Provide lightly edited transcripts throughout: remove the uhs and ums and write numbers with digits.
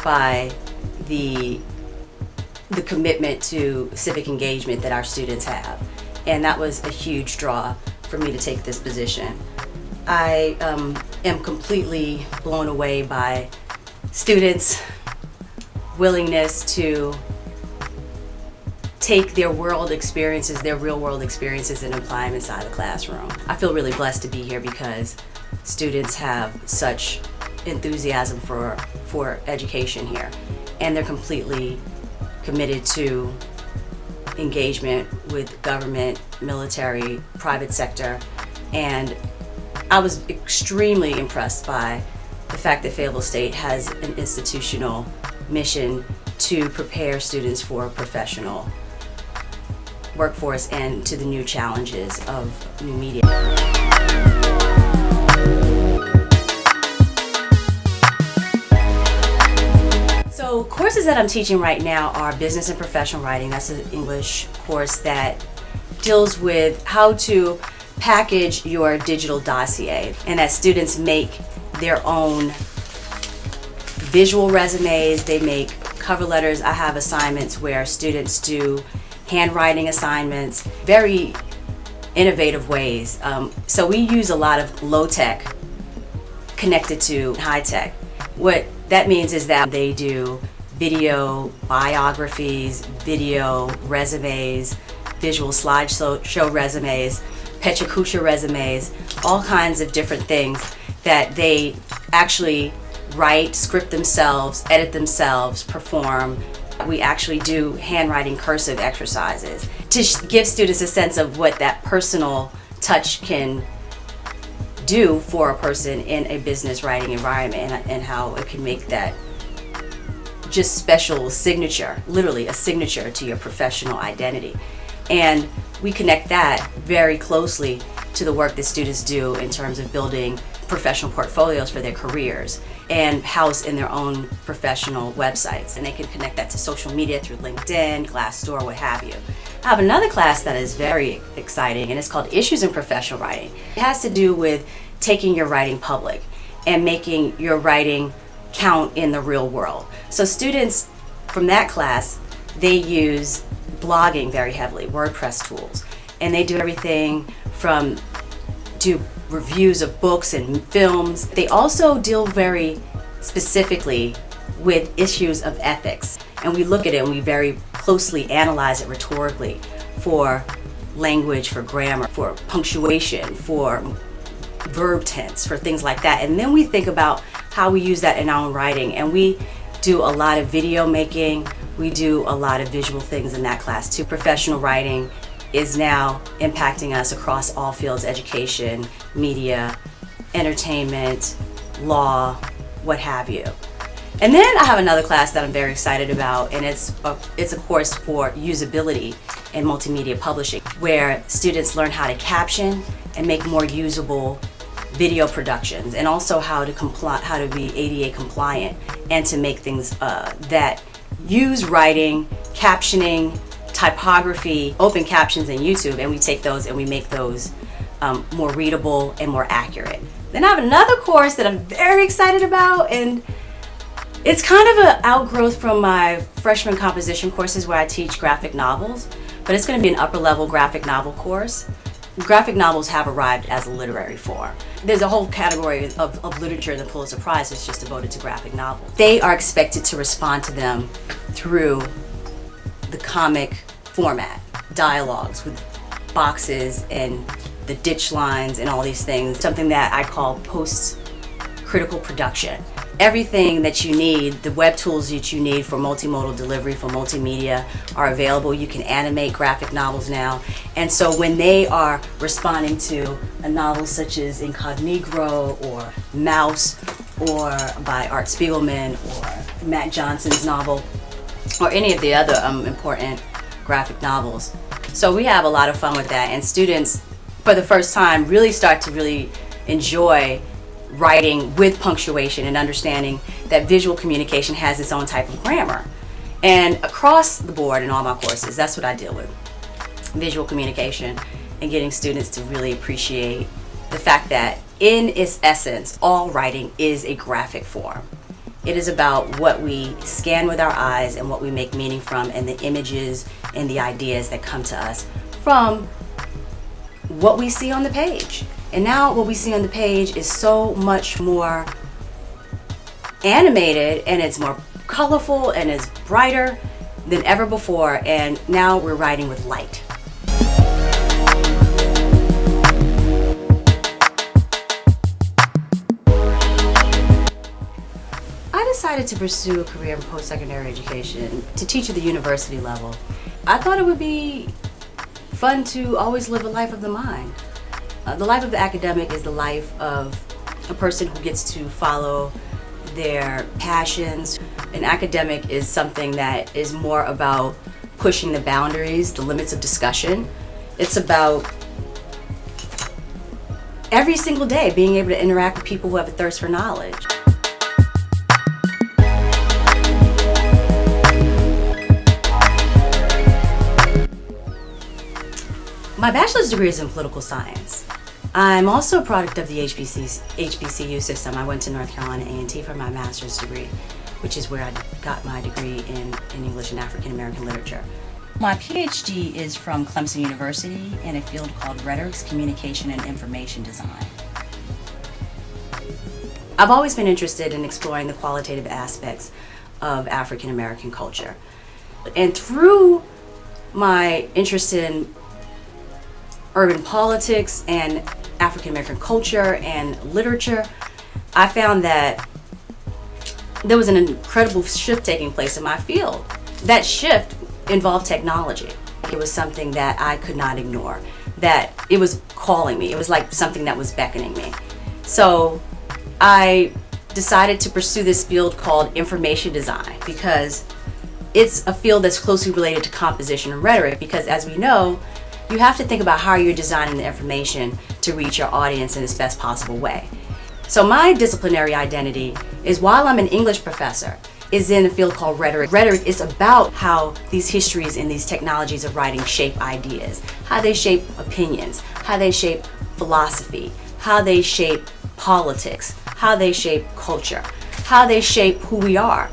by the commitment to civic engagement that our students have. And that was a huge draw for me to take this position. I am completely blown away by students' willingness to take their world experiences, their real world experiences, and apply them inside the classroom. I feel really blessed to be here because students have such enthusiasm for education here, and they're completely committed to engagement with government, military, private sector, and I was extremely impressed by the fact that Fayetteville State has an institutional mission to prepare students for a professional workforce and to the new challenges of new media. So courses that I'm teaching right now are business and professional writing. That's an English course that deals with how to package your digital dossier, and that students make their own visual resumes, they make cover letters. I have assignments where students do handwriting assignments, very innovative ways. So we use a lot of low-tech connected to high-tech. What that means is that they do video biographies, video resumes, visual slideshow resumes, Pecha resumes, all kinds of different things that they actually write, script themselves, edit themselves, perform. We actually do handwriting cursive exercises to give students a sense of what that personal touch can do for a person in a business writing environment, and how it can make that just special signature, literally a signature to your professional identity. And we connect that very closely to the work that students do in terms of building professional portfolios for their careers and house in their own professional websites. And they can connect that to social media through LinkedIn, Glassdoor, what have you. I have another class that is very exciting, and it's called Issues in Professional Writing. It has to do with taking your writing public and making your writing count in the real world. So students from that class, they use blogging very heavily, WordPress tools, and they do everything from do reviews of books and films. They also deal very specifically with issues of ethics, and we look at it and we very closely analyze it rhetorically for language, for grammar, for punctuation, for verb tense, for things like that. And then we think about how we use that in our own writing, and we do a lot of video making, we do a lot of visual things in that class too. Professional writing is now impacting us across all fields: education, media, entertainment, law, what have you. And then I have another class that I'm very excited about, and it's a course for usability in multimedia publishing, where students learn how to caption and make more usable video productions, and also how to be ADA compliant, and to make things that use writing, captioning, typography, open captions in YouTube, and we take those and we make those more readable and more accurate. Then I have another course that I'm very excited about, and it's kind of an outgrowth from my freshman composition courses where I teach graphic novels, but it's going to be an upper level graphic novel course. Graphic novels have arrived as a literary form. There's a whole category of literature in the Pulitzer Prize that's just devoted to graphic novels. They are expected to respond to them through the comic format, dialogues with boxes and the ditch lines and all these things, something that I call post-critical production. Everything that you need, the web tools that you need for multimodal delivery, for multimedia, are available. You can animate graphic novels now. And so when they are responding to a novel such as Incognito or Mouse, or by Art Spiegelman, or Matt Johnson's novel, or any of the other important graphic novels. So we have a lot of fun with that, and students, for the first time, really start to really enjoy writing with punctuation and understanding that visual communication has its own type of grammar. And across the board in all my courses, that's what I deal with: visual communication, and getting students to really appreciate the fact that in its essence, all writing is a graphic form. It is about what we scan with our eyes and what we make meaning from, and the images and the ideas that come to us from what we see on the page. And now what we see on the page is so much more animated, and it's more colorful and it's brighter than ever before, and now we're writing with light. I decided to pursue a career in post-secondary education to teach at the university level. I thought it would be fun to always live a life of the mind. The life of the academic is the life of a person who gets to follow their passions. An academic is something that is more about pushing the boundaries, the limits of discussion. It's about every single day being able to interact with people who have a thirst for knowledge. My bachelor's degree is in political science. I'm also a product of the HBCU system. I went to North Carolina A&T for my master's degree, which is where I got my degree in English and African American literature. My PhD is from Clemson University in a field called Rhetoric, Communication, and Information Design. I've always been interested in exploring the qualitative aspects of African American culture. And through my interest in urban politics and African American culture and literature, I found that there was an incredible shift taking place in my field. That shift involved technology. It was something that I could not ignore, that it was calling me. It was like something that was beckoning me. So I decided to pursue this field called information design, because it's a field that's closely related to composition and rhetoric, because as we know, you have to think about how you're designing the information to reach your audience in the best possible way. So my disciplinary identity is, while I'm an English professor, is in a field called rhetoric. Rhetoric is about how these histories and these technologies of writing shape ideas, how they shape opinions, how they shape philosophy, how they shape politics, how they shape culture, how they shape who we are.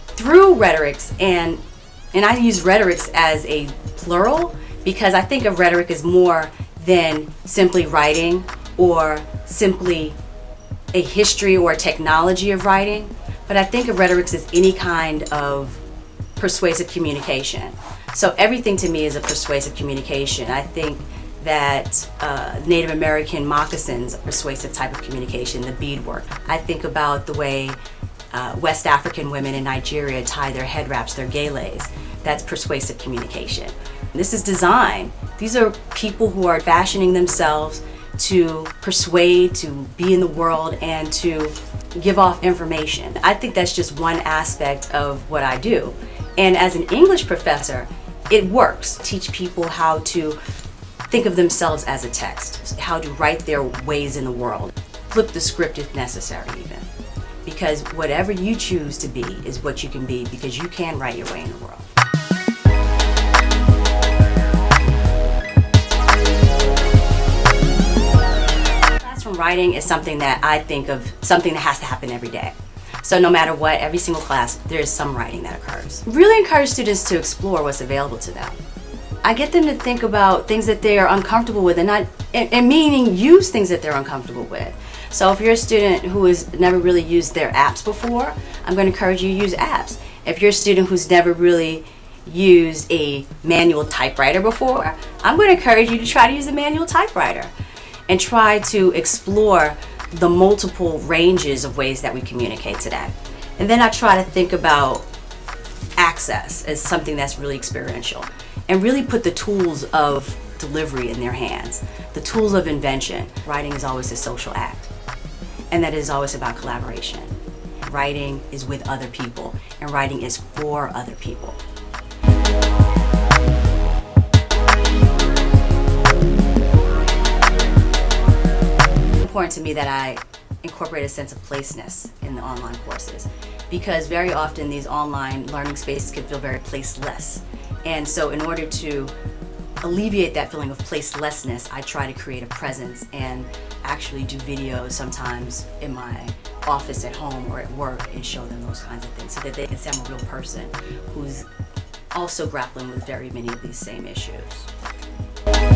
Through rhetorics, and I use rhetorics as a plural, because I think of rhetoric as more than simply writing or simply a history or a technology of writing, but I think of rhetoric as any kind of persuasive communication. So everything to me is a persuasive communication. I think that Native American moccasins are a persuasive type of communication, the beadwork. I think about the way West African women in Nigeria tie their head wraps, their geles. That's persuasive communication. This is design. These are people who are fashioning themselves to persuade, to be in the world, and to give off information. I think that's just one aspect of what I do. And as an English professor, it works. Teach people how to think of themselves as a text, how to write their ways in the world. Flip the script if necessary even. Because whatever you choose to be is what you can be, because you can write your way in the world. Classroom writing is something that I think of something that has to happen every day. So no matter what, every single class, there is some writing that occurs. Really encourage students to explore what's available to them. I get them to think about things that they are uncomfortable with, and meaning use things that they're uncomfortable with. So if you're a student who has never really used their apps before, I'm going to encourage you to use apps. If you're a student who's never really used a manual typewriter before, I'm going to encourage you to try to use a manual typewriter and try to explore the multiple ranges of ways that we communicate today. And then I try to think about access as something that's really experiential, and really put the tools of delivery in their hands, the tools of invention. Writing is always a social act, and that is always about collaboration. Writing is with other people, and writing is for other people. It's important to me that I incorporate a sense of placeness in the online courses, because very often these online learning spaces can feel very placeless. And so in order to alleviate that feeling of placelessness, I try to create a presence and actually do videos sometimes in my office at home or at work and show them those kinds of things so that they can say I'm a real person who's also grappling with very many of these same issues.